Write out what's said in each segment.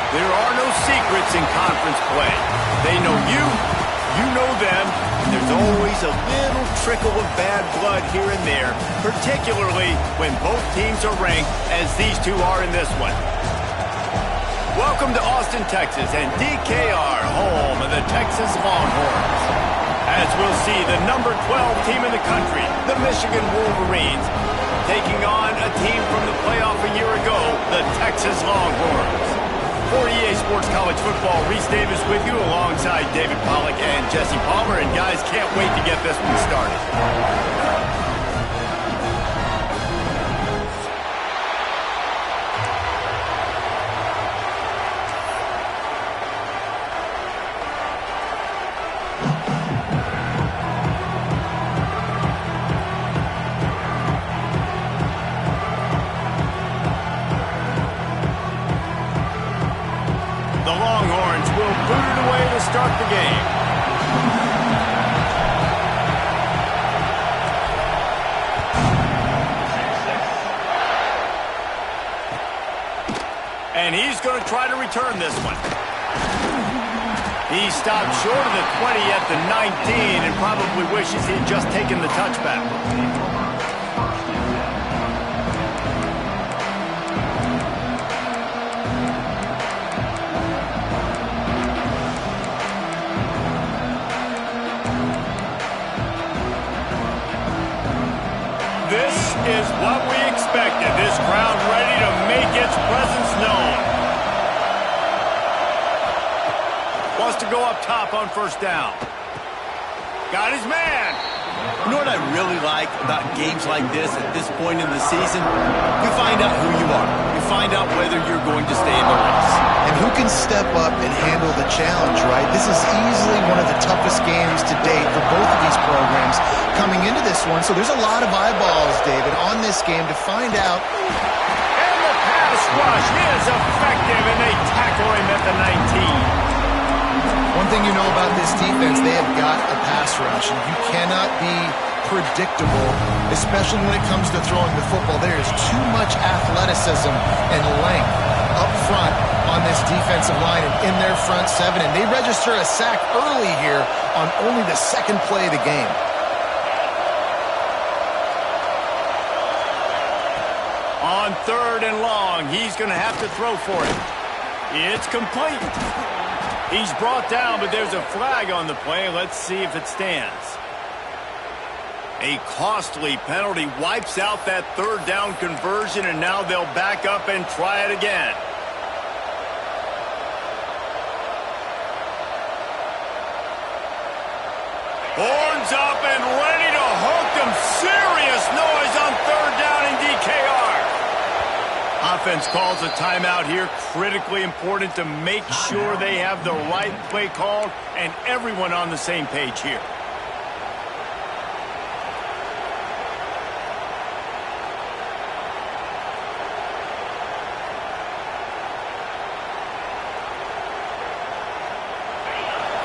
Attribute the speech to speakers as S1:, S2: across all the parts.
S1: There are no secrets in conference play. They know you, you know them, and there's always a little trickle of bad blood here and there, particularly when both teams are ranked as these two are in this one. Welcome to Austin, Texas, and DKR, home of the Texas Longhorns. As we'll see, the number 12 team in the country, the Michigan Wolverines, taking on a team from the playoff a year ago, the Texas Longhorns. For EA Sports College Football, Reese Davis with you alongside David Pollack and Jesse Palmer. And guys, can't wait to get this one started. The Longhorns will boot it away to start the game. And he's going to try to return this one. He stopped short of the 20 at the 19 and probably wishes he had just taken the touchback. This is what we expected. This crowd ready to make its presence known. Wants to go up top on first down. Got his man.
S2: You know what I really like about games like this at this point in the season? You find out who you are. You find out whether you're going to stay in the race.
S3: And who can step up and handle the challenge, right? This is easily one of the toughest games to date for both of these programs coming into this one. So there's a lot of eyeballs, David, on this game to find out.
S1: And the pass rush is effective, and they tackle him at the 19.
S3: One thing you know about this defense, they have got a pass rush, and you cannot be predictable, especially when it comes to throwing the football. There is too much athleticism and length up front on this defensive line and in their front seven, and they register a sack early here on only the second play of the game.
S1: On third and long, he's going to have to throw for it. It's complete. He's brought down, but there's a flag on the play. Let's see if it stands. A costly penalty wipes out that third down conversion, and now they'll back up and try it again. Horns up and ready to hook them. Serious noise on third down in DKR. Offense calls a timeout here. Critically important to make sure they have the right play called and everyone on the same page here.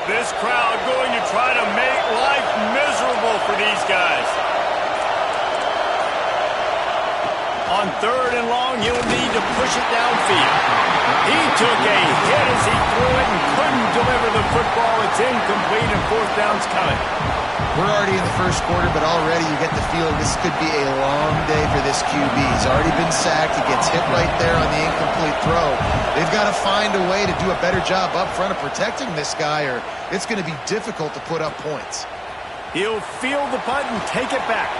S1: This crowd going to try to make life miserable for these guys. On third and long, he'll need to push it downfield. He took a hit as he threw it and couldn't deliver the football. It's incomplete and fourth down's coming.
S3: We're already in the first quarter, but already you get the feeling this could be a long day for this QB. He's already been sacked. He gets hit right there on the incomplete throw. They've got to find a way to do a better job up front of protecting this guy, or it's going to be difficult to put up points.
S1: He'll field the punt and take it back.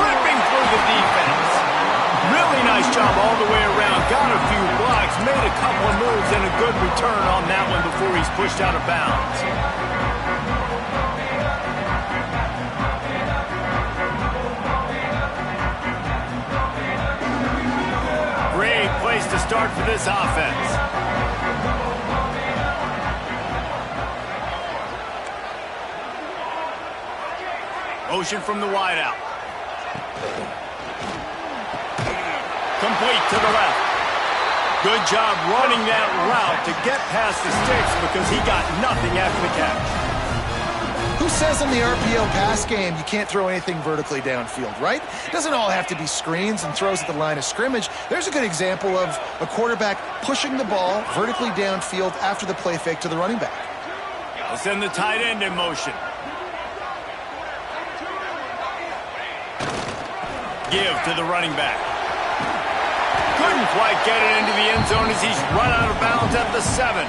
S1: Ripping through the defense. Really nice job all the way around. Got a few blocks, made a couple of moves, and a good return on that one before he's pushed out of bounds. Great place to start for this offense. Motion from the wideout. Complete to the left. Good job running that route to get past the sticks because he got nothing after the catch.
S3: Who says in the RPO pass game you can't throw anything vertically downfield, right? It doesn't all have to be screens and throws at the line of scrimmage. There's a good example of a quarterback pushing the ball vertically downfield after the play fake to the running back.
S1: They'll send the tight end in motion. Give to the running back. Couldn't quite get it into the end zone as he's run out of bounds at the 7.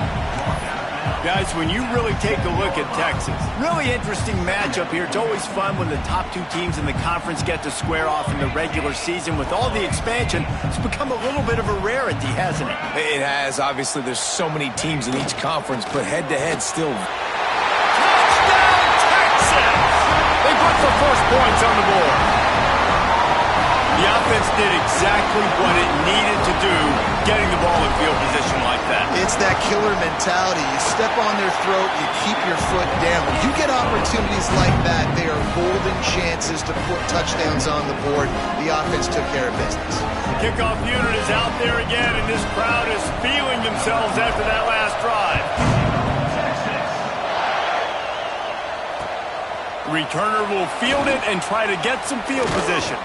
S1: Guys, when you really take a look at Texas, really interesting matchup here. It's always fun when the top two teams in the conference get to square off in the regular season. With all the expansion, it's become a little bit of a rarity, hasn't it?
S2: It has. Obviously, there's so many teams in each conference, but head-to-head still.
S1: Touchdown, Texas! They put the first points on the board. The offense did exactly what it needed to do, getting the ball in field position like that.
S3: It's that killer mentality. You step on their throat, you keep your foot down. When you get opportunities like that, they are golden chances to put touchdowns on the board. The offense took care of business.
S1: Kickoff unit is out there again, and this crowd is feeling themselves after that last drive. Returner will field it and try to get some field position.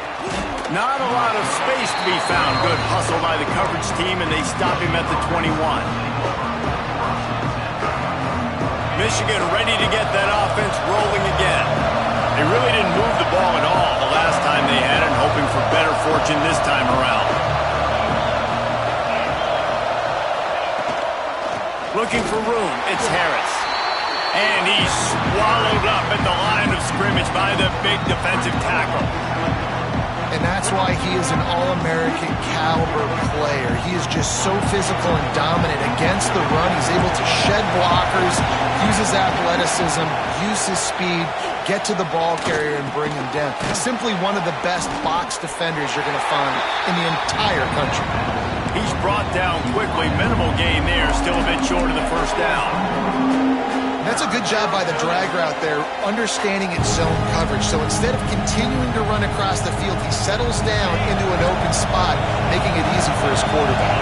S1: Not a lot of space to be found. Good hustle by the coverage team, and they stop him at the 21. Michigan ready to get that offense rolling again. They really didn't move the ball at all the last time they had it, hoping for better fortune this time around. Looking for room, it's Harris. And he's swallowed up at the line of scrimmage by the big defensive tackle.
S3: And that's why he is an All-American caliber player. He is just so physical and dominant against the run. He's able to shed blockers, use his athleticism, use his speed, get to the ball carrier and bring him down. Simply one of the best box defenders you're going to find in the entire country.
S1: He's brought down quickly. Minimal gain there, still a bit short of the first down.
S3: That's a good job by the drag route there, understanding its zone coverage. So instead of continuing to run across the field, he settles down into an open spot, making it easy for his quarterback.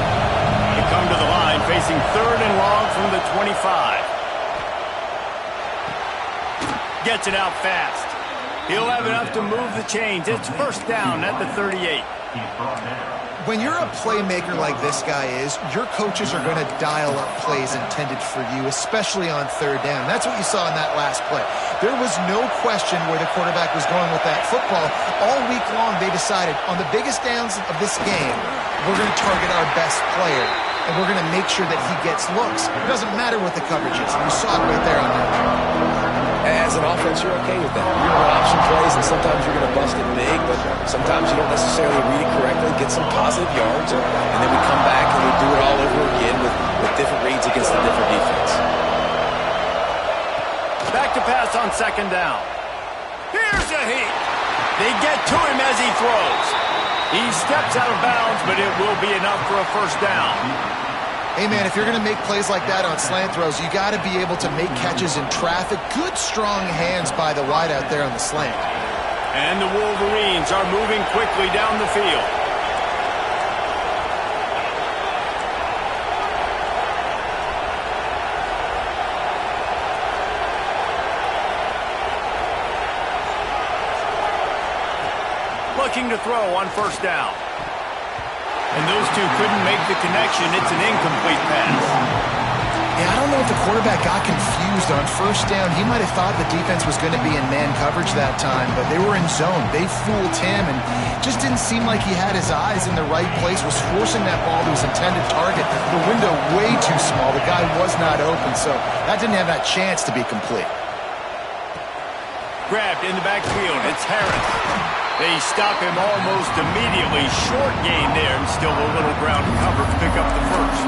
S1: They come to the line, facing 3rd and long from the 25. Gets it out fast. He'll have enough to move the chains. It's first down at the 38.
S3: When you're a playmaker like this guy is, your coaches are going to dial up plays intended for you, especially on 3rd down. That's what you saw in that last play. There was no question where the quarterback was going with that football. All week long, they decided on the biggest downs of this game, we're going to target our best player, and we're going to make sure that he gets looks. It doesn't matter what the coverage is. You saw it right there on that one.
S4: As an offense, you're okay with that. You're going to run option plays, and sometimes you're going to bust it big, but sometimes you don't necessarily read it correctly, get some positive yards, and then we come back and we do it all over again with different reads against a different defense.
S1: Back to pass on 2nd down. Here's a heat. They get to him as he throws. He steps out of bounds, but it will be enough for a first down.
S3: Hey, man, if you're going to make plays like that on slant throws, you got to be able to make catches in traffic. Good, strong hands by the wide out there on the slant.
S1: And the Wolverines are moving quickly down the field. Looking to throw on 1st down. And those two couldn't make the connection. It's an incomplete pass.
S3: Yeah, I don't know if the quarterback got confused on 1st down. He might have thought the defense was going to be in man coverage that time, but they were in zone. They fooled him and just didn't seem like he had his eyes in the right place, was forcing that ball to his intended target. The window way too small. The guy was not open, so that didn't have that chance to be complete.
S1: Grabbed in the backfield. It's Harris. They stop him almost immediately. Short gain there, and still a little ground to cover to pick up the first.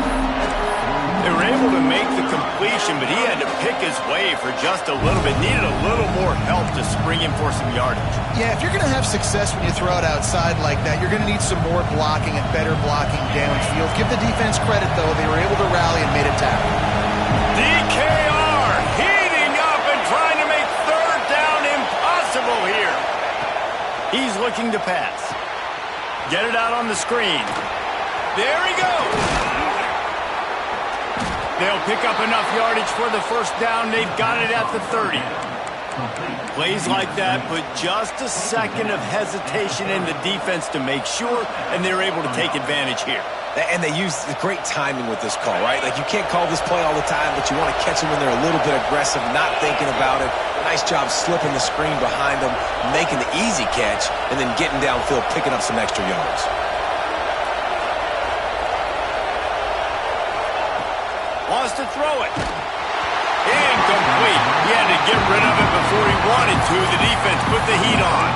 S1: They were able to make the completion, but he had to pick his way for just a little bit. Needed a little more help to spring him for some yardage.
S3: Yeah, if you're going to have success when you throw it outside like that, you're going to need some more blocking and better blocking downfield. Give the defense credit, though. They were able to rally and made a tackle.
S1: DKR heating up and trying to make 3rd down impossible here. He's looking to pass. Get it out on the screen. There he goes. They'll pick up enough yardage for the first down. They've got it at the 30. Plays like that put just a second of hesitation in the defense to make sure, and they're able to take advantage here.
S4: And they use the great timing with this call, right? Like, you can't call this play all the time, but you want to catch them when they're a little bit aggressive, not thinking about it. Nice job slipping the screen behind them, making the easy catch, and then getting downfield, picking up some extra yards.
S1: Wants to throw it. Incomplete. He had to get rid of it before he wanted to. The defense put the heat on.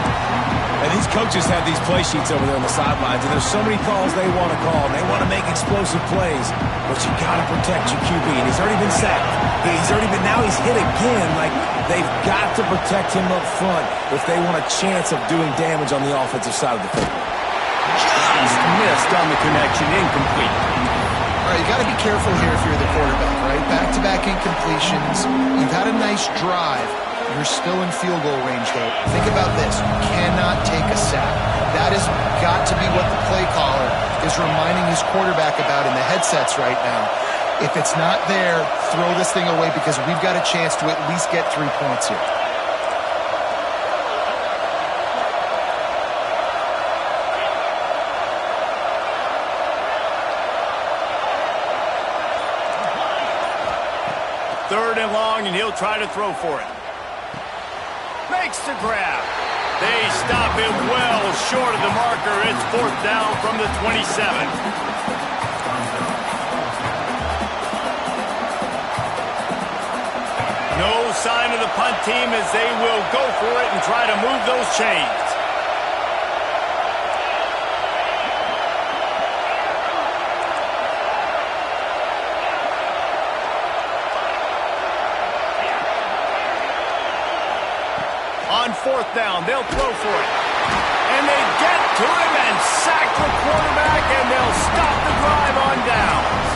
S4: And these coaches have these play sheets over there on the sidelines, and there's so many calls they want to call, and they want to make explosive plays, but you got to protect your QB, and he's already been sacked. Now he's hit again. Like, they've got to protect him up front if they want a chance of doing damage on the offensive side of the football.
S1: Just missed on the connection. Incomplete.
S3: All right, you got to be careful here if you're the quarterback, right? Back-to-back incompletions. You've had a nice drive. You're still in field goal range, though. Think about this. You cannot take a sack. That has got to be what the play caller is reminding his quarterback about in the headsets right now. If it's not there, throw this thing away because we've got a chance to at least get 3 points here.
S1: Third and long, and he'll try to throw for it. Makes the grab. They stop him well short of the marker. It's fourth down from the 27. No sign of the punt team as they will go for it and try to move those chains. On fourth down, they'll throw for it. And they get to him and sack the quarterback, and they'll stop the drive on downs.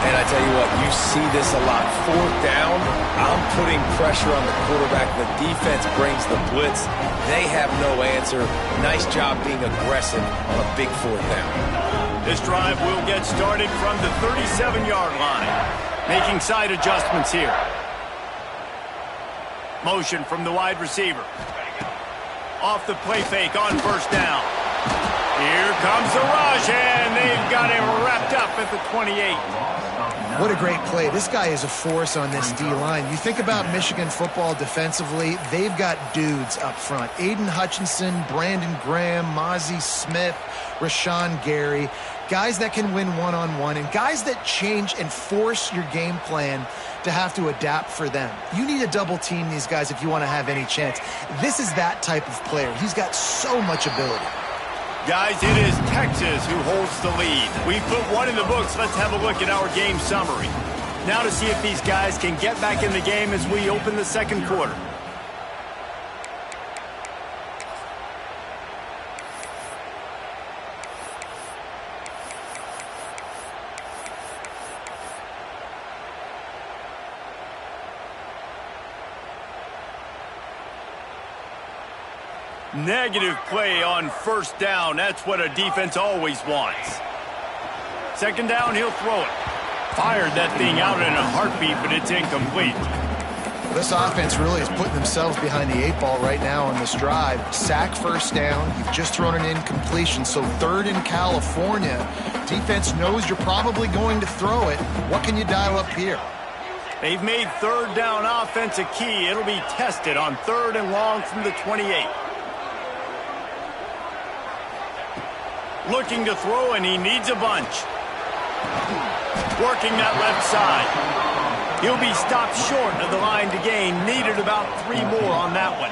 S4: And I tell you what, you see this a lot. Fourth down, I'm putting pressure on the quarterback. The defense brings the blitz. They have no answer. Nice job being aggressive on a big fourth down.
S1: This drive will get started from the 37-yard line. Making side adjustments here. Motion from the wide receiver. Off the play fake on first down. Here comes the rush, and they've got him wrapped up at the 28.
S3: What a great play. This guy is a force on this D-line. You think about Michigan football defensively, they've got dudes up front. Aiden Hutchinson, Brandon Graham, Mozzie Smith, Rashawn Gary. Guys that can win one-on-one and guys that change and force your game plan to have to adapt for them. You need to double team these guys if you want to have any chance. This is that type of player. He's got so much ability.
S1: Guys, it is Texas who holds the lead. We put one in the books. Let's have a look at our game summary. Now to see if these guys can get back in the game as we open the second quarter. Negative play on first down. That's what a defense always wants. Second down, he'll throw it. Fired that thing out in a heartbeat, but it's incomplete.
S3: This offense really is putting themselves behind the 8 ball right now on this drive. Sack first down. You've just thrown an incompletion, so third in California. Defense knows you're probably going to throw it. What can you dial up here?
S1: They've made third down offense a key. It'll be tested on third and long from the 28. Looking to throw, and he needs a bunch. Working that left side. He'll be stopped short of the line to gain. Needed about 3 more on that one.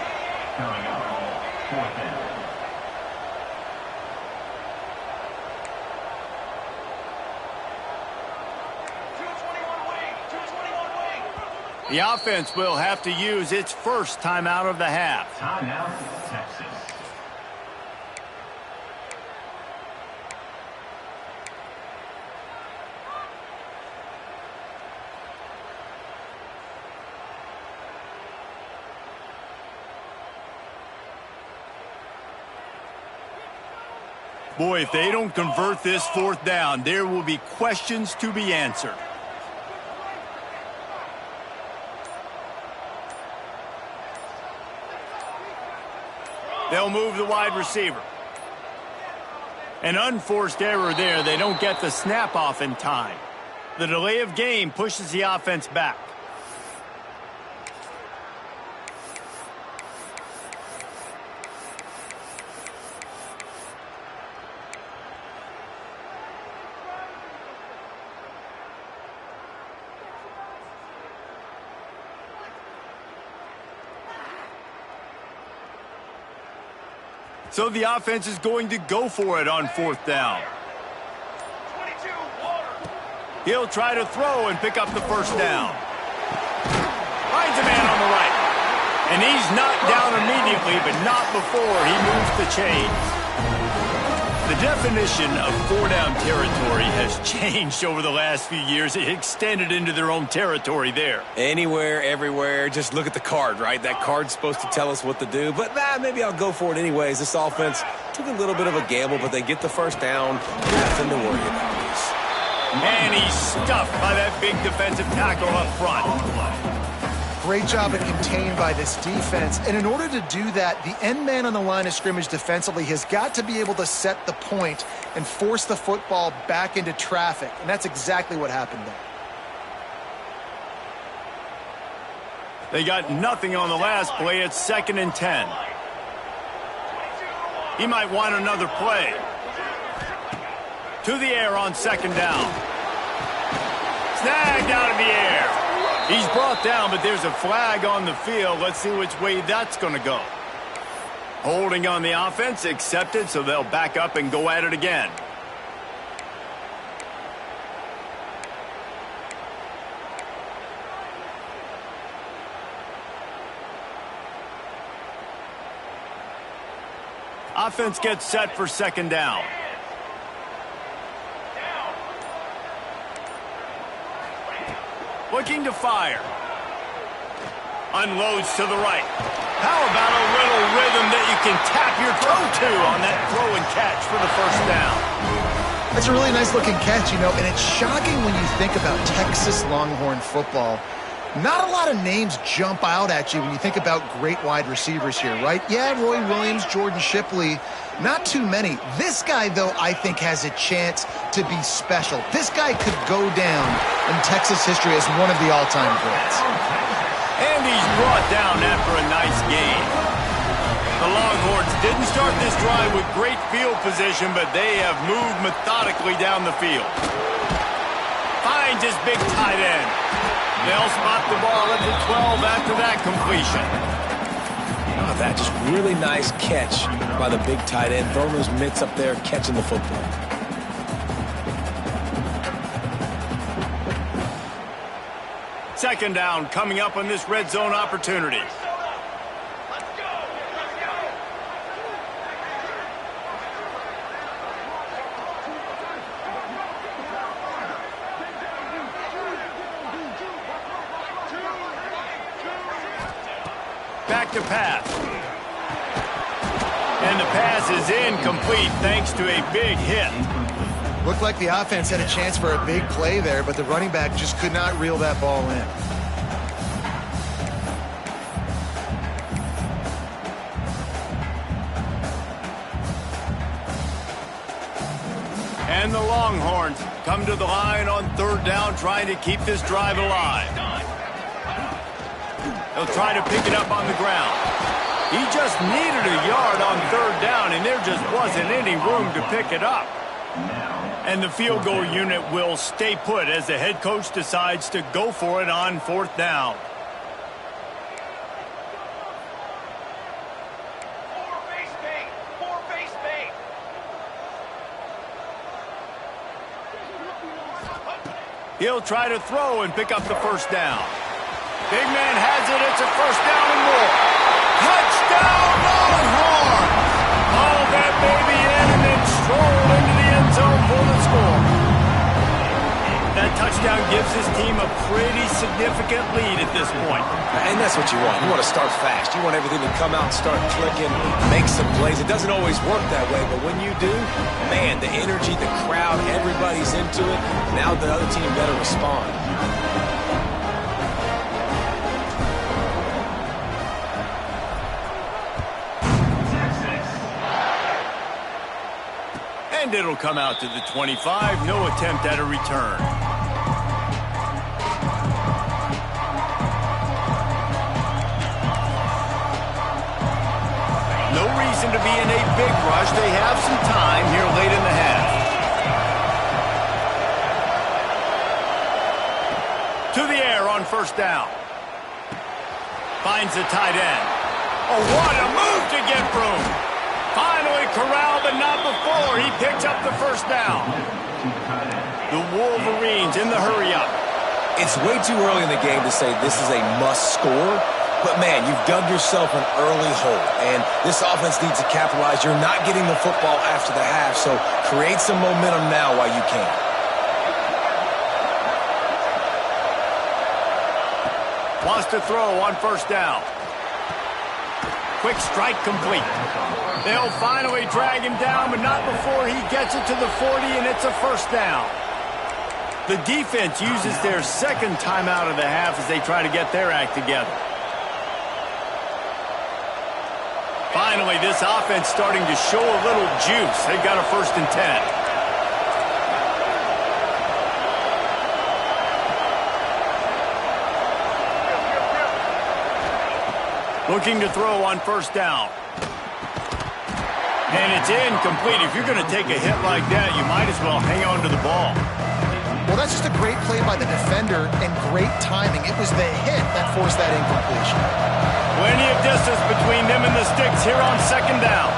S1: The offense will have to use its first timeout of the half.
S5: Timeout, Texas.
S1: Boy, if they don't convert this fourth down, there will be questions to be answered. They'll move the wide receiver. An unforced error there. They don't get the snap off in time. The delay of game pushes the offense back. So the offense is going to go for it on 4th down. He'll try to throw and pick up the first down. Finds a man on the right. And he's knocked down immediately, but not before he moves the chains. The definition of 4-down territory has changed over the last few years. It extended into their own territory there.
S4: Anywhere, everywhere, just look at the card, right? That card's supposed to tell us what to do, but maybe I'll go for it anyways. This offense took a little bit of a gamble, but they get the first down. Nothing to worry about.
S1: And he's stuffed by that big defensive tackle up front.
S3: Great job of contained by this defense. And in order to do that, the end man on the line of scrimmage defensively has got to be able to set the point and force the football back into traffic. And that's exactly what happened there.
S1: They got nothing on the last play. It's 2nd and 10. He might want another play. To the air on 2nd down. Snagged out of the air. He's brought down, but there's a flag on the field. Let's see which way that's going to go. Holding on the offense, accepted, so they'll back up and go at it again. Offense gets set for 2nd down. Looking to fire. Unloads to the right. How about a little rhythm that you can tap your toe to on that throw and catch for the first down?
S3: That's a really nice looking catch, you know, and it's shocking when you think about Texas Longhorn football. Not a lot of names jump out at you when you think about great wide receivers here, right? Yeah, Roy Williams, Jordan Shipley, not too many. This guy, though, I think has a chance to be special. This guy could go down in Texas history as one of the all-time greats.
S1: And he's brought down after a nice gain. The Longhorns didn't start this drive with great field position, but they have moved methodically down the field. Finds his big tight end. They'll spot the ball at the 12 after that completion.
S4: Oh, that just really nice catch by the big tight end. Throwing those mitts up there, catching the football.
S1: Second down coming up on this red zone opportunity. Back to pass. And the pass is incomplete thanks to a big hit.
S3: Looked like the offense had a chance for a big play there, but the running back just could not reel that ball in.
S1: And the Longhorns come to the line on 3rd down, trying to keep this drive alive. They'll try to pick it up on the ground. He just needed a yard on 3rd down, and there just wasn't any room to pick it up. And the field goal unit will stay put as the head coach decides to go for it on 4th down. He'll try to throw and pick up the first down. Big man has it. It's a first down and more. Touchdown, Longhorns! All that baby in and then stroll into the end zone for the score. That touchdown gives his team a pretty significant lead at this point.
S4: And that's what you want. You want to start fast. You want everything to come out and start clicking, make some plays. It doesn't always work that way, but when you do, man, the energy, the crowd, everybody's into it. Now the other team better respond.
S1: And it'll come out to the 25. No attempt at a return. No reason to be in a big rush. They have some time here late in the half. To the air on first down. Finds the tight end. Oh, what a move to get room. Finally corralled, but not before. He picks up the first down. The Wolverines in the hurry-up.
S4: It's way too early in the game to say this is a must-score. But, man, you've dug yourself an early hole, and this offense needs to capitalize. You're not getting the football after the half, so create some momentum now while you can.
S1: Wants to throw on first down. Quick strike complete. They'll finally drag him down, but not before he gets it to the 40, and it's a first down. The defense uses their second timeout of the half as they try to get their act together. Finally, this offense starting to show a little juice. They've got a 1st and 10. Looking to throw on first down. And it's incomplete. If you're going to take a hit like that, you might as well hang on to the ball.
S3: Well, that's just a great play by the defender and great timing. It was the hit that forced that incompletion.
S1: Plenty of distance between them and the sticks here on second down.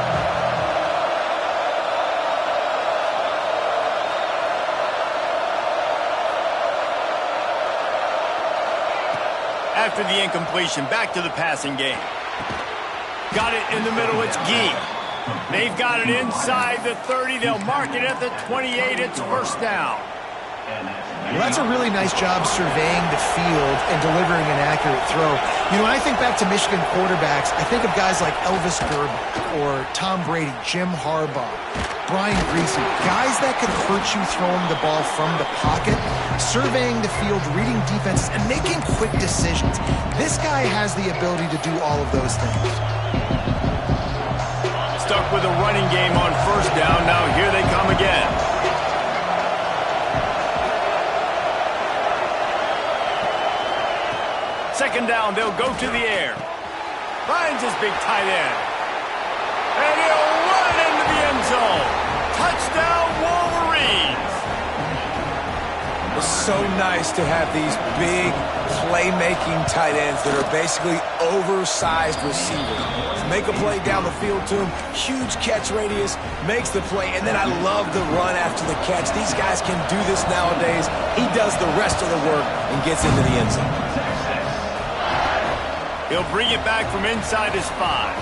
S1: After the incompletion, back to the passing game. Got it in the middle, it's Gee. They've got it inside the 30. They'll mark it at the 28. It's first down.
S3: Well, that's a really nice job surveying the field and delivering an accurate throw. You know, when I think back to Michigan quarterbacks, I think of guys like Elvis Gerber or Tom Brady, Jim Harbaugh, Brian Griese, guys that could hurt you throwing the ball from the pocket, surveying the field, reading defenses, and making quick decisions. This guy has the ability to do all of those things.
S1: Stuck with a running game on first down. Now here they come again. Second down, they'll go to the air. Finds his big tight end. And he'll run into the end zone. Touchdown, Wolverines.
S4: It's so nice to have these big playmaking tight ends that are basically oversized receivers. Make a play down the field to him, huge catch radius, makes the play, and then I love the run after the catch. These guys can do this nowadays. He does the rest of the work and gets into the end zone.
S1: He'll bring it back from inside his 5.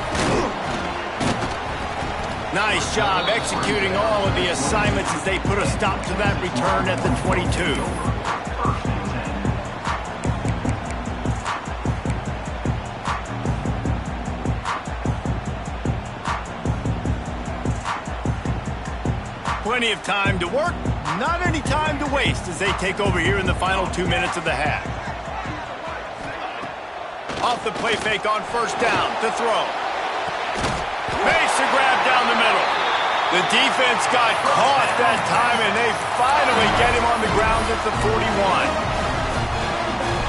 S1: Nice job executing all of the assignments as they put a stop to that return at the 22. Plenty of time to work, not any time to waste as they take over here in the final 2 minutes of the half. Off the play fake on first down to throw. Makes the grab down the middle. The defense got caught that time, and they finally get him on the ground at the 41.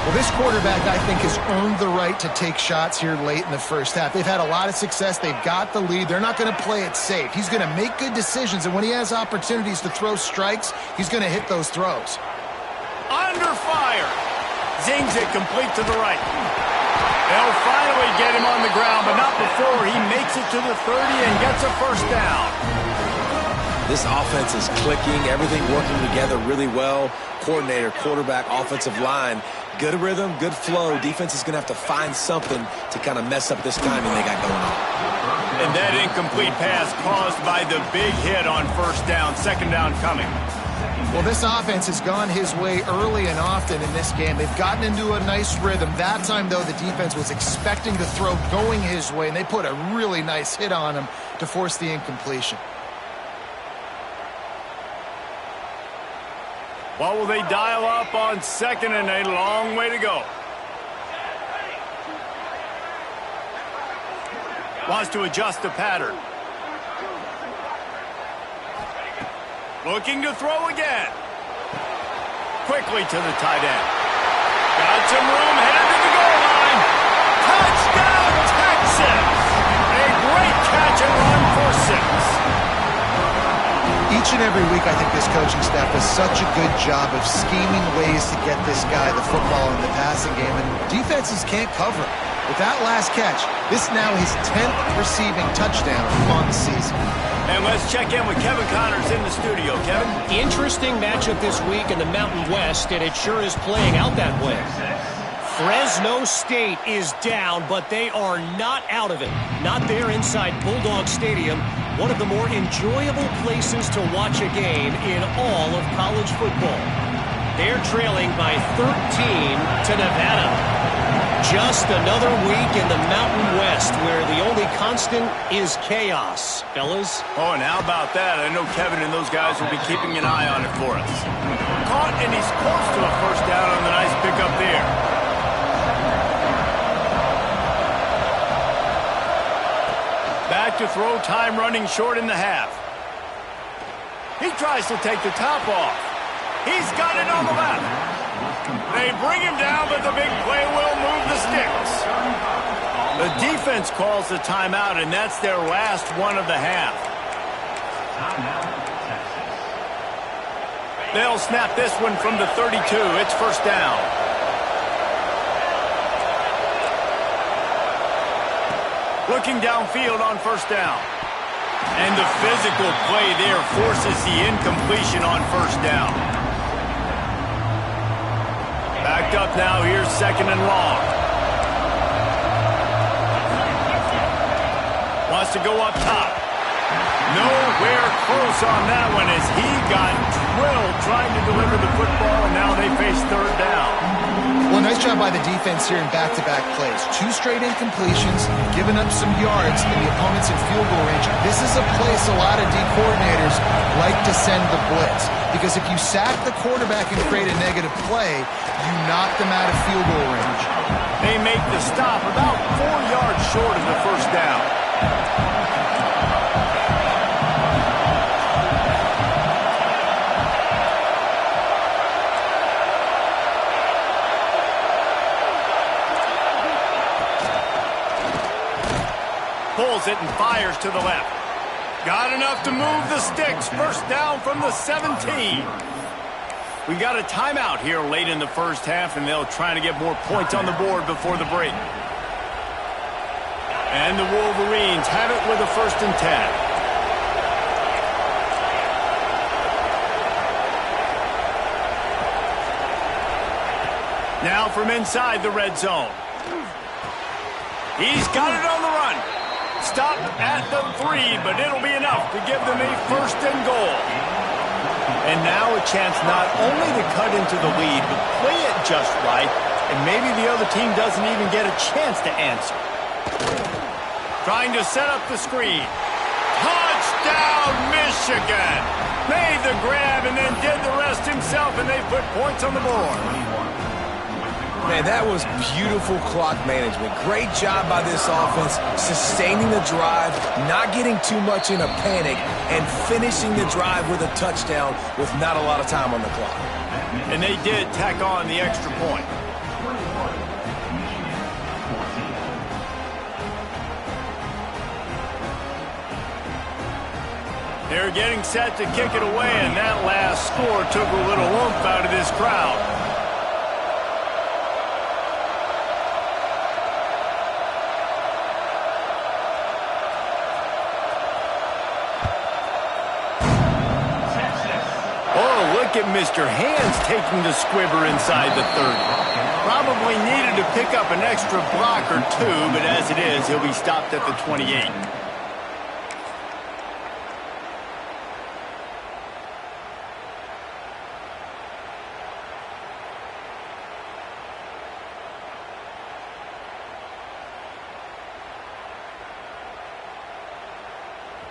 S3: Well, this quarterback, I think, has earned the right to take shots here late in the first half. They've had a lot of success. They've got the lead. They're not going to play it safe. He's going to make good decisions, and when he has opportunities to throw strikes, he's going to hit those throws.
S1: Under fire. Zings it complete to the right. They'll finally get him on the ground, but not before he makes it to the 30 and gets a first down.
S4: This offense is clicking, everything working together really well. Coordinator, quarterback, offensive line, good rhythm, good flow. Defense is going to have to find something to kind of mess up this timing they got going on.
S1: And that incomplete pass caused by the big hit on first down, second down coming.
S3: Well, this offense has gone his way early and often in this game. They've gotten into a nice rhythm. That time, though, the defense was expecting the throw going his way, and they put a really nice hit on him to force the incompletion.
S1: What will they dial up on second and a long way to go? Wants to adjust the pattern. Looking to throw again. Quickly to the tight end. Got some room, headed to the goal line. Touchdown, Texas! A great catch and run for 6.
S3: Each and every week, I think this coaching staff does such a good job of scheming ways to get this guy the football in the passing game, and defenses can't cover it. With that last catch, this is now his 10th receiving touchdown on the season.
S1: And let's check in with Kevin Connors in the studio. Kevin?
S5: Interesting matchup this week in the Mountain West, and it sure is playing out that way. Fresno State is down, but they are not out of it. Not there inside Bulldog Stadium, one of the more enjoyable places to watch a game in all of college football. They're trailing by 13 to Nevada. Just another week in the Mountain West where the only constant is chaos, fellas.
S1: Oh, and how about that? I know Kevin and those guys will be keeping an eye on it for us. Caught, and he's close to a first down on the nice pickup there. Back to throw, time running short in the half. He tries to take the top off. He's got it on the left. They bring him down, but the big play will move the sticks. The defense calls the timeout, and that's their last one of the half. They'll snap this one from the 32. It's first down. Looking downfield on first down. And the physical play there forces the incompletion on first down. Backed up now, here's second and long. Wants to go up top. Nowhere close on that one as he got drilled trying to deliver the football, and now they face third down.
S3: Well, nice job by the defense here in back-to-back plays. 2 straight incompletions, giving up some yards in the opponents in field goal range. This is a place a lot of D coordinators like to send the blitz, because if you sack the quarterback and create a negative play, you knock them out of field goal range.
S1: They make the stop about 4 yards short of the first down. Pulls it and fires to the left. Got enough to move the sticks. First down from the 17. We got a timeout here late in the first half, and they'll try to get more points on the board before the break. And the Wolverines have it with a 1st and 10. Now from inside the red zone. He's got it on the run. Stop at the 3, but it'll be enough to give them a 1st and goal. And now a chance not only to cut into the lead, but play it just right, and maybe the other team doesn't even get a chance to answer. Trying to set up the screen. Touchdown, Michigan! Made the grab and then did the rest himself, and they put points on the board.
S4: Man, that was beautiful clock management. Great job by this offense, sustaining the drive, not getting too much in a panic, and finishing the drive with a touchdown with not a lot of time on the clock.
S1: And they did tack on the extra point. They're getting set to kick it away, and that last score took a little oomph out of this crowd. Look at Mr. Hands taking the squibber inside the 30. Probably needed to pick up an extra block or 2, but as it is, he'll be stopped at the 28.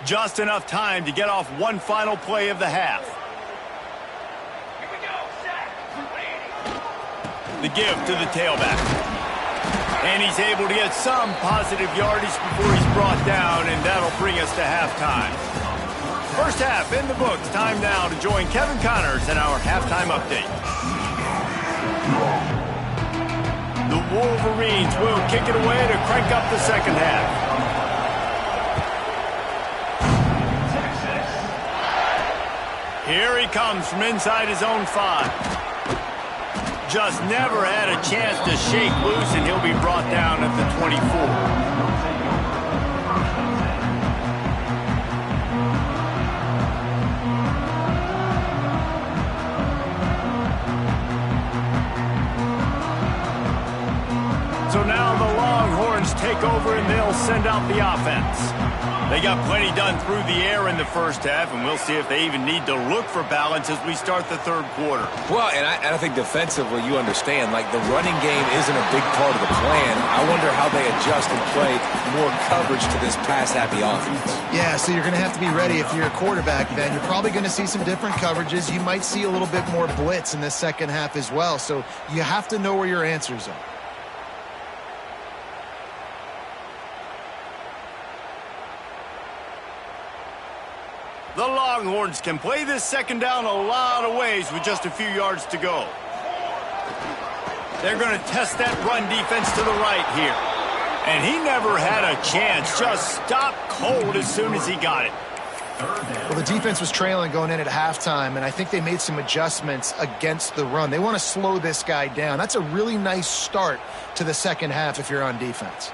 S1: Just enough time to get off one final play of the half. The give to the tailback. And he's able to get some positive yardage before he's brought down, and that'll bring us to halftime. First half in the books. Time now to join Kevin Connors in our halftime update. The Wolverines will kick it away to crank up the second half. Here he comes from inside his own 5. Just never had a chance to shake loose, and he'll be brought down at the 24. So now the Longhorns take over, and they'll send out the offense. They got plenty done through the air in the first half, and we'll see if they even need to look for balance as we start the third quarter.
S4: Well, and I think defensively, you understand, like the running game isn't a big part of the plan. I wonder how they adjust and play more coverage to this pass-happy offense.
S3: Yeah, so you're going to have to be ready if you're a quarterback, then. You're probably going to see some different coverages. You might see a little bit more blitz in the second half as well, so you have to know where your answers are.
S1: The Longhorns can play this second down a lot of ways with just a few yards to go. They're going to test that run defense to the right here. And he never had a chance. Just stopped cold as soon as he got it.
S3: Well, the defense was trailing going in at halftime, and I think they made some adjustments against the run. They want to slow this guy down. That's a really nice start to the second half if you're on defense.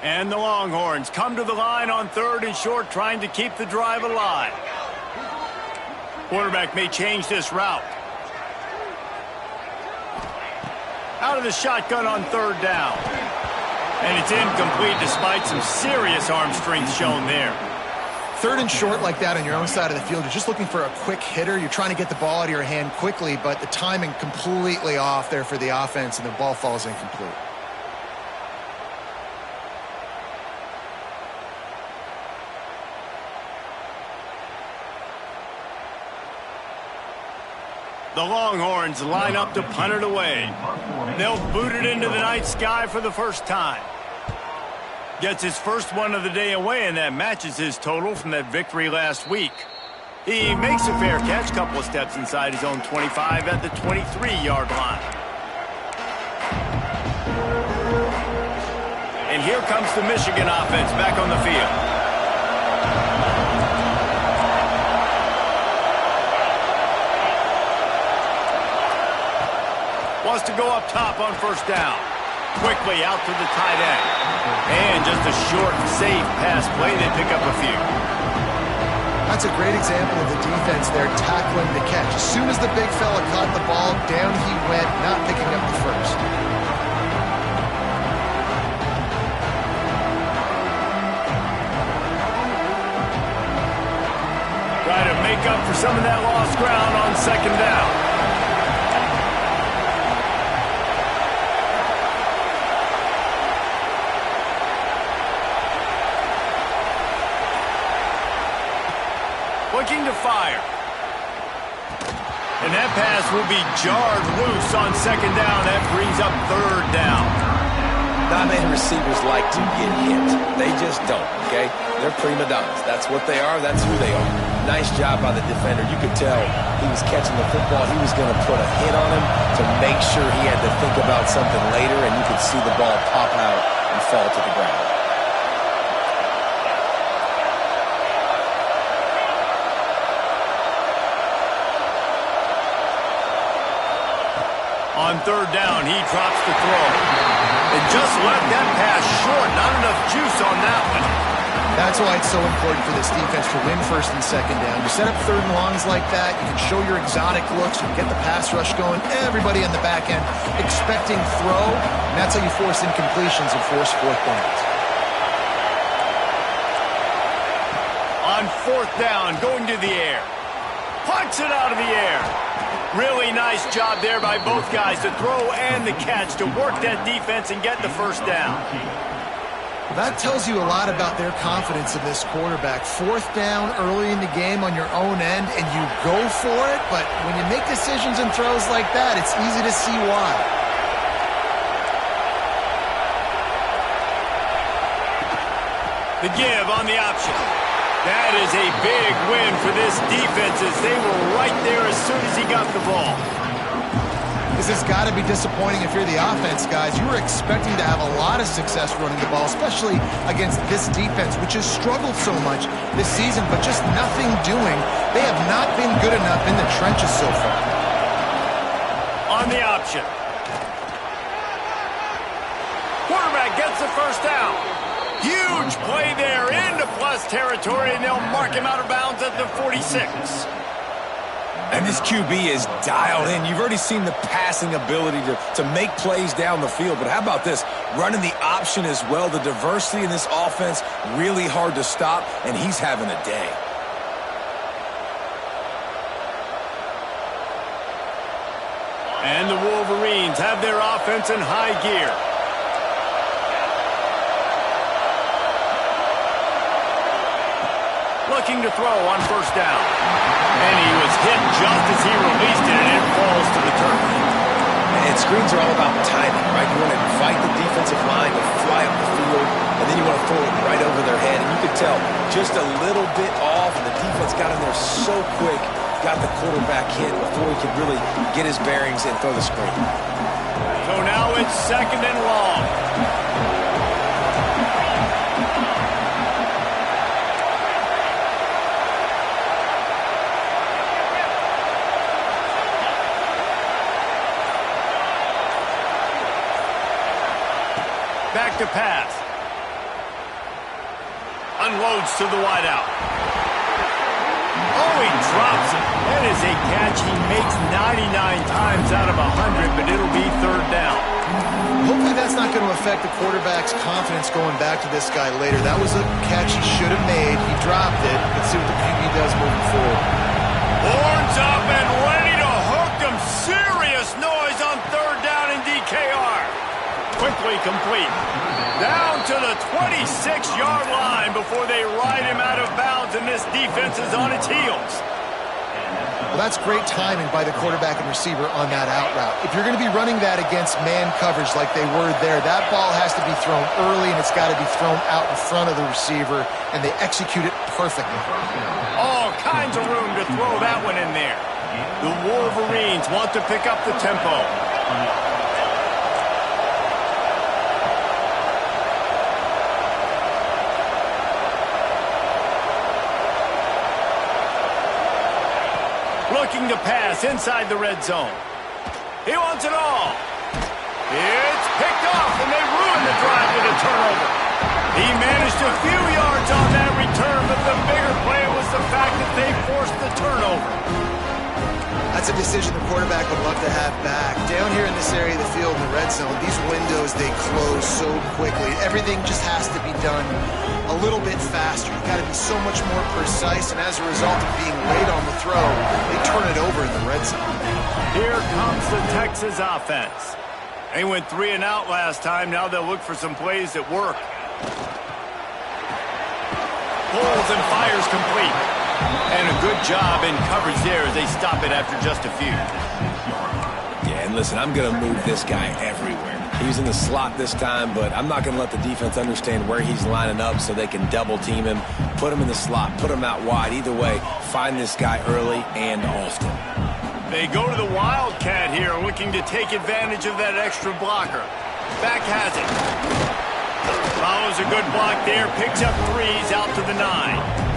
S1: And the Longhorns come to the line on 3rd and short, trying to keep the drive alive. Quarterback may change this route. Out of the shotgun on 3rd down. And it's incomplete despite some serious arm strength shown there.
S3: 3rd and short like that on your own side of the field, you're just looking for a quick hitter. You're trying to get the ball out of your hand quickly, but the timing completely off there for the offense, and the ball falls incomplete.
S1: The Longhorns line up to punt it away. They'll boot it into the night sky for the first time. Gets his first one of the day away, and that matches his total from that victory last week. He makes a fair catch, couple of steps inside his own 25 at the 23-yard line. And here comes the Michigan offense back on the field. Wants to go up top on 1st down. Quickly out to the tight end. And just a short, safe pass play. They pick up a few.
S3: That's a great example of the defense there tackling the catch. As soon as the big fella caught the ball, down he went, not picking up the first.
S1: Try to make up for some of that lost ground on 2nd down. Looking to fire. And that pass will be jarred loose on 2nd down. That brings up 3rd down.
S4: Not many receivers like to get hit. They just don't, okay? They're prima donnas. That's what they are. That's who they are. Nice job by the defender. You could tell he was catching the football. He was going to put a hit on him to make sure he had to think about something later, and you could see the ball pop out and fall to the ground.
S1: On 3rd down, he drops the throw. And just left that pass short. Not enough juice on that one.
S3: That's why it's so important for this defense to win 1st and 2nd down. You set up 3rd and longs like that, you can show your exotic looks, you can get the pass rush going, everybody on the back end expecting throw, and that's how you force incompletions and force 4th downs.
S1: On 4th down, going to the air. Punts it out of the air. Really nice job there by both guys, the throw and the catch, to work that defense and get the 1st down.
S3: That tells you a lot about their confidence in this quarterback. 4th down early in the game on your own end, and you go for it, but when you make decisions and throws like that, it's easy to see why.
S1: The give on the option. That is a big win for this defense as they were right there as soon as he got the ball.
S3: This has got to be disappointing if you're the offense, guys. You were expecting to have a lot of success running the ball, especially against this defense, which has struggled so much this season, but just nothing doing. They have not been good enough in the trenches so far.
S1: On the option. Quarterback gets the first down. Huge play there into plus territory, and they'll mark him out of bounds at the 46.
S4: And this QB is dialed in. You've already seen the passing ability to make plays down the field. But how about this? Running the option as well. The diversity in this offense, really hard to stop, and he's having a day.
S1: And the Wolverines have their offense in high gear. Looking to throw on first down. And he was hit just as he released it, and it falls to the turf.
S4: And screens are all about timing, right? You want to invite the defensive line to fly up the field, and then you want to throw it right over their head. And you could tell just a little bit off, and the defense got in there so quick, got the quarterback hit before he could really get his bearings and throw the screen.
S1: So now it's 2nd and long. Back to pass. Unloads to the wideout. Oh, he drops it. That is a catch he makes 99 times out of 100, but it'll be 3rd down.
S3: Hopefully that's not going to affect the quarterback's confidence going back to this guy later. That was a catch he should have made. He dropped it. Let's see what the QB does moving forward.
S1: Horns up and ready to hook them. Serious noise on 3rd down in DKR. Quickly complete. Down to the 26-yard line before they ride him out of bounds, and this defense is on its heels.
S3: Well, that's great timing by the quarterback and receiver on that out route. If you're going to be running that against man coverage like they were there, that ball has to be thrown early, and it's got to be thrown out in front of the receiver, and they execute it perfectly.
S1: All kinds of room to throw that one in there. The Wolverines want to pick up the tempo. Looking to pass inside the red zone. He wants it all. It's picked off, and they ruin the drive with a turnover. He managed a few yards on that return, but the bigger play was the fact that they forced the turnover.
S3: That's a decision the quarterback would love to have back. Down here in this area of the field in the red zone, these windows, they close so quickly. Everything just has to be done a little bit faster. You've got to be so much more precise, and as a result of being late on the throw, they turn it over in the red zone.
S1: Here comes the Texas offense. They went 3 and out last time. Now they'll look for some plays that work. Pulls and fires complete. And a good job in coverage there as they stop it after just a few.
S4: Yeah, and listen, I'm going to move this guy everywhere. He's in the slot this time, but I'm not going to let the defense understand where he's lining up so they can double team him, put him in the slot, put him out wide. Either way, find this guy early and often.
S1: They go to the Wildcat here, looking to take advantage of that extra blocker. Back has it. Follows a good block there, picks up 3s out to the 9.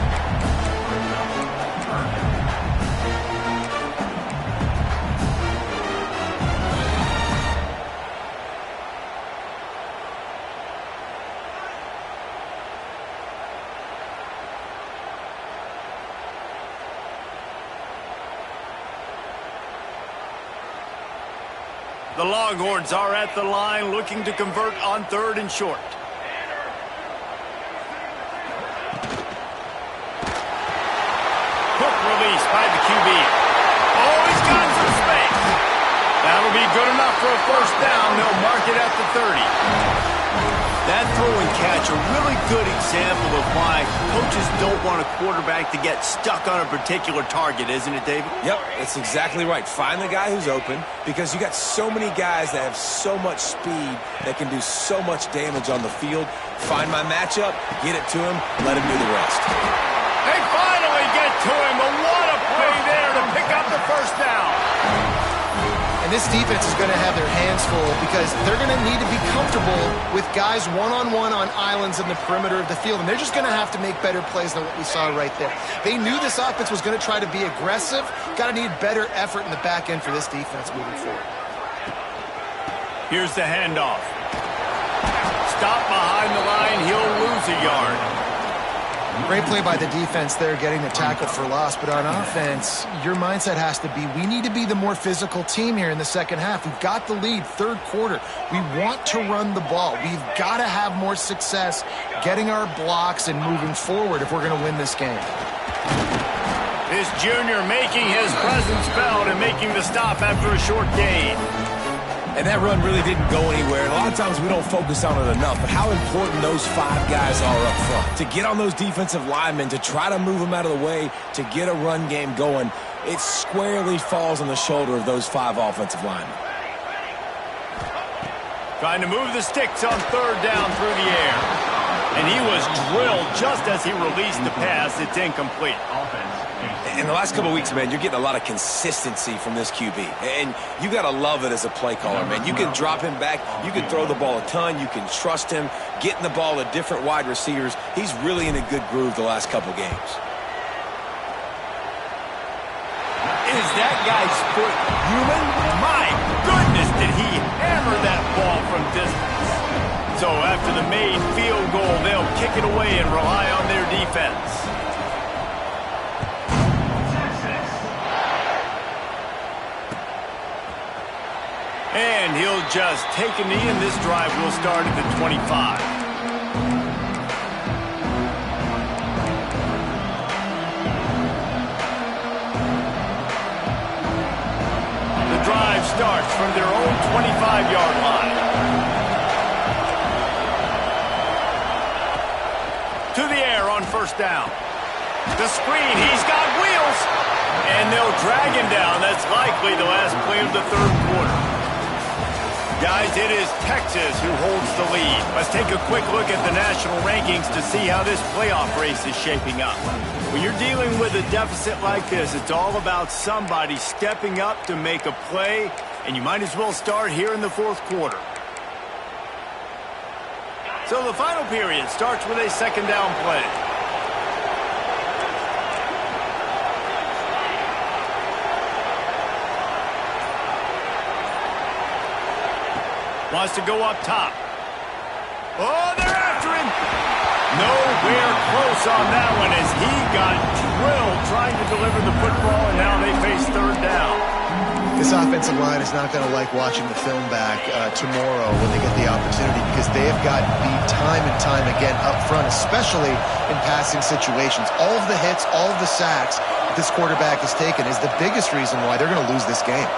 S1: The Longhorns are at the line looking to convert on 3rd and short. Quick release by the QB. Oh, he's got some space. That'll be good enough for a first down. They'll mark it at the 30. That throw and catch, a really good example of why coaches don't want a quarterback to get stuck on a particular target, isn't it, David?
S4: Yep, that's exactly right. Find the guy who's open because you got so many guys that have so much speed that can do so much damage on the field. Find my matchup, get it to him, let him do the rest.
S1: up the first down.
S3: And this defense is going to have their hands full because they're going to need to be comfortable with guys one-on-one on islands in the perimeter of the field. And they're just going to have to make better plays than what we saw right there. They knew this offense was going to try to be aggressive. Got to need better effort in the back end for this defense moving forward.
S1: Here's the handoff. Stop behind the line. He'll lose a yard.
S3: Great play by the defense there, getting the tackle for loss. But on offense, your mindset has to be, we need to be the more physical team here in the second half. We've got the lead, third quarter. We want to run the ball. We've got to have more success getting our blocks and moving forward if we're going to win this game.
S1: This junior making his presence felt and making the stop after a short gain.
S4: And that run really didn't go anywhere. And a lot of times we don't focus on it enough, but how important those 5 guys are up front. To get on those defensive linemen, to try to move them out of the way, to get a run game going, it squarely falls on the shoulder of those 5 offensive linemen.
S1: Trying to move the sticks on third down through the air. And he was drilled just as he released the pass. It's incomplete.
S4: In the last couple of weeks, man, you're getting a lot of consistency from this QB. And you got to love it as a play caller, man. You can drop him back. You can throw the ball a ton. You can trust him, getting the ball to different wide receivers. He's really in a good groove the last couple of games.
S1: Is that guy's foot human? My goodness, did he hammer that ball from distance. So after the made field goal, they'll kick it away and rely on their defense. And he'll just take a knee, and this drive will start at the 25. The drive starts from their own 25-yard line. To the air on first down. The screen, he's got wheels. And they'll drag him down. That's likely the last play of the third quarter. Guys, it is Texas who holds the lead. Let's take a quick look at the national rankings to see how this playoff race is shaping up. When you're dealing with a deficit like this, it's all about somebody stepping up to make a play, and you might as well start here in the fourth quarter. So the final period starts with a second down play. Wants to go up top. Oh, they're after him. Nowhere close on that one as he got drilled trying to deliver the football, and now they face third down.
S3: This offensive line is not going to like watching the film back tomorrow when they get the opportunity because they have got beat time and time again up front, especially in passing situations. All of the hits, all of the sacks this quarterback has taken is the biggest reason why they're going to lose this game.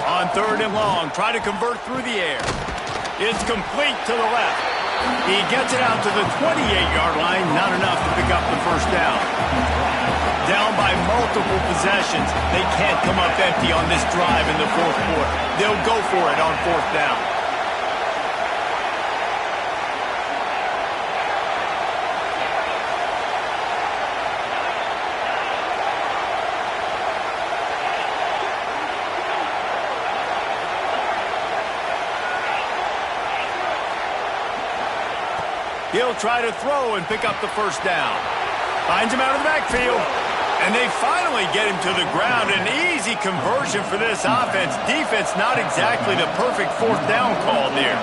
S1: On third and long, try to convert through the air. It's complete to the left. He gets it out to the 28-yard line, not enough to pick up the first down. Down by multiple possessions. They can't come up empty on this drive in the fourth quarter. They'll go for it on fourth down. He'll try to throw and pick up the first down. Finds him out of the backfield. And they finally get him to the ground. An easy conversion for this offense. Defense not exactly the perfect fourth down call there.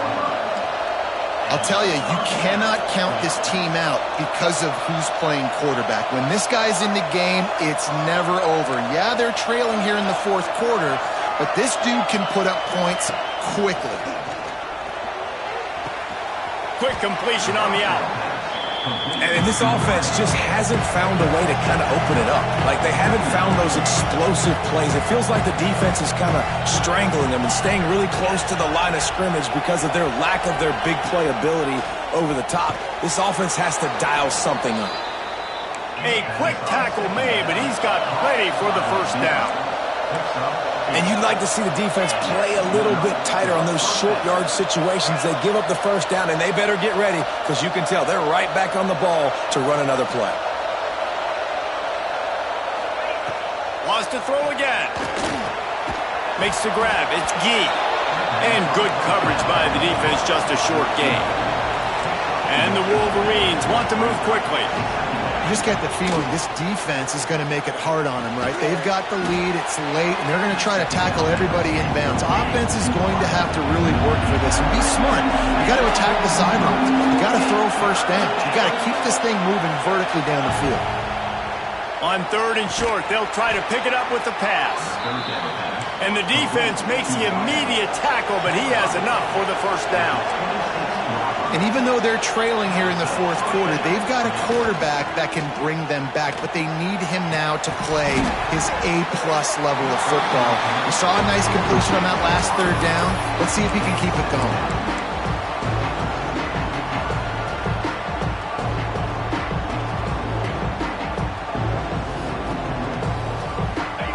S3: I'll tell you, you cannot count this team out because of who's playing quarterback. When this guy's in the game, it's never over. Yeah, they're trailing here in the fourth quarter, but this dude can put up points quickly.
S1: Quick completion on the out.
S4: And this offense just hasn't found a way to kind of open it up. Like, they haven't found those explosive plays. It feels like the defense is kind of strangling them and staying really close to the line of scrimmage because of their lack of their big play ability over the top. This offense has to dial something up.
S1: A quick tackle made, but he's got plenty for the first down.
S4: And you'd like to see the defense play a little bit tighter on those short yard situations. They give up the first down, and they better get ready because you can tell they're right back on the ball to run another play.
S1: Wants to throw again. Makes the grab. It's Gee. And good coverage by the defense, just a short gain. And the Wolverines want to move quickly.
S3: You just get the feeling this defense is going to make it hard on them, right? They've got the lead, it's late, and they're going to try to tackle everybody inbounds. Offense is going to have to really work for this and be smart. You got to attack the sidelines. You got to throw first downs. You got to keep this thing moving vertically down the field.
S1: On 3rd and short, they'll try to pick it up with the pass. And the defense makes the immediate tackle, but he has enough for the first down.
S3: And even though they're trailing here in the 4th quarter, they've got a quarterback that can bring them back, but they need him now to play his A-plus level of football. We saw a nice completion on that last 3rd down. Let's see if he can keep it going.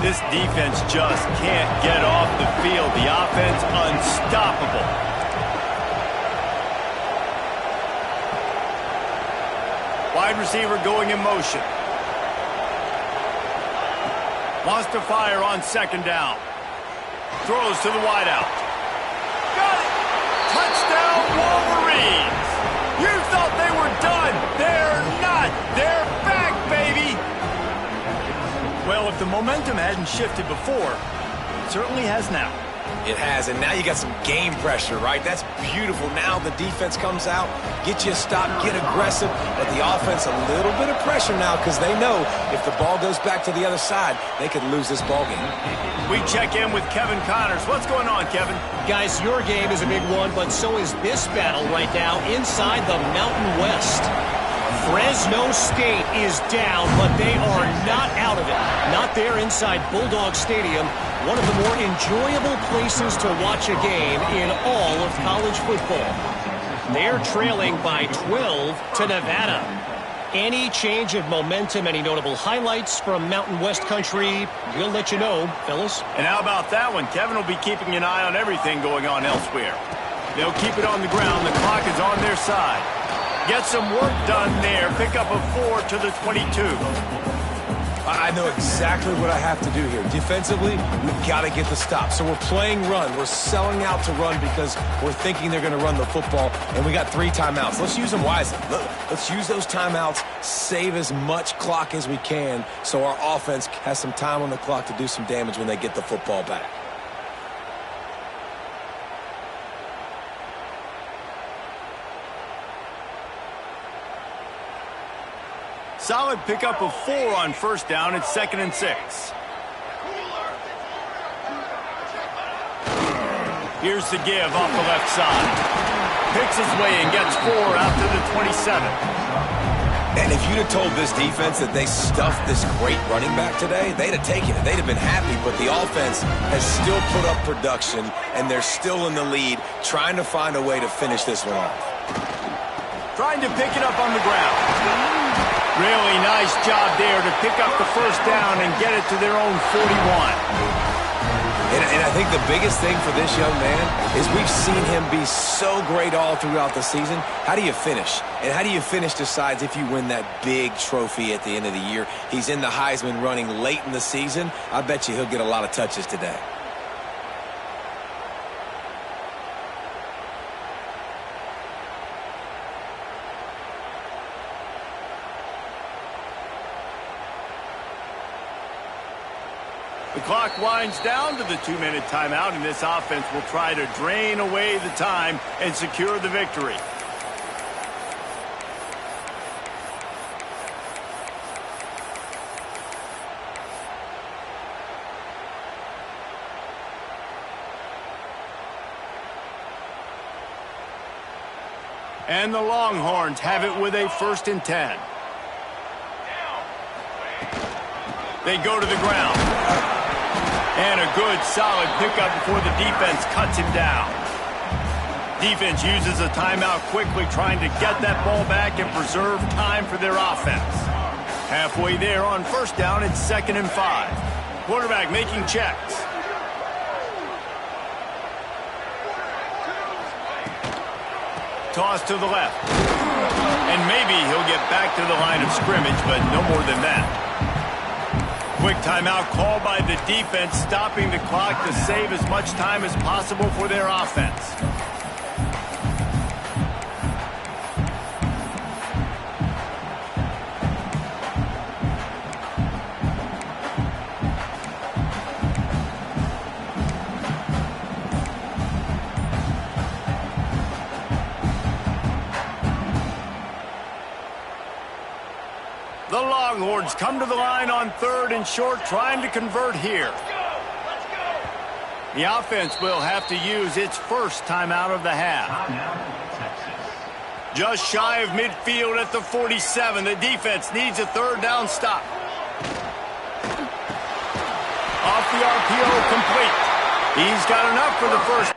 S1: This defense just can't get off the field. The offense unstoppable. Wide receiver going in motion. Wants to fire on 2nd down. Throws to the wideout. Got it! Touchdown Wolverines! You thought they were done. They're not. They're back, baby! Well, if the momentum hadn't shifted before, it certainly has now.
S4: It has, and now you got some game pressure, right? That's beautiful. Now the defense comes out, get you a stop, get aggressive, but the offense a little bit of pressure now because they know if the ball goes back to the other side, they could lose this ball game.
S1: We check in with Kevin Connors. What's going on, Kevin?
S5: Guys, your game is a big one, but so is this battle right now inside the Mountain West. Fresno State is down, but they are not out of it. Not there inside Bulldog Stadium, one of the more enjoyable places to watch a game in all of college football. They're trailing by 12 to Nevada. Any change of momentum, any notable highlights from Mountain West country, we'll let you know, fellas.
S1: And how about that one? Kevin will be keeping an eye on everything going on elsewhere. They'll keep it on the ground. The clock is on their side. Get some work done there. Pick up a 4 to the 22.
S4: I know exactly what I have to do here. Defensively, we've got to get the stop. So we're playing run. We're selling out to run because we're thinking they're going to run the football, and we got 3 timeouts. Let's use them wisely. Let's use those timeouts, save as much clock as we can so our offense has some time on the clock to do some damage when they get the football back.
S1: Solid pickup of 4 on 1st down. It's 2nd and 6. Here's the give off the left side. Picks his way and gets 4 out to the 27.
S4: And if you'd have told this defense that they stuffed this great running back today, they'd have taken it. They'd have been happy, but the offense has still put up production, and they're still in the lead, trying to find a way to finish this one off.
S1: Trying to pick it up on the ground. Really nice job there to pick up the 1st down and get it to their own 41.
S4: And I think the biggest thing for this young man is we've seen him be so great all throughout the season. How do you finish? And how do you finish decides if you win that big trophy at the end of the year. He's in the Heisman running late in the season. I bet you he'll get a lot of touches today.
S1: The clock winds down to the 2-minute timeout, and this offense will try to drain away the time and secure the victory. And the Longhorns have it with a 1st and 10. They go to the ground. And a good, solid pickup before the defense cuts him down. Defense uses a timeout quickly, trying to get that ball back and preserve time for their offense. Halfway there on 1st down, it's 2nd and 5. Quarterback making checks. Toss to the left. And maybe he'll get back to the line of scrimmage, but no more than that. Quick timeout called by the defense, stopping the clock to save as much time as possible for their offense. The Longhorns come to the line on 3rd and short, trying to convert here. The offense will have to use its first timeout of the half. Just shy of midfield at the 47. The defense needs a 3rd down stop. Off the RPO, complete. He's got enough for the first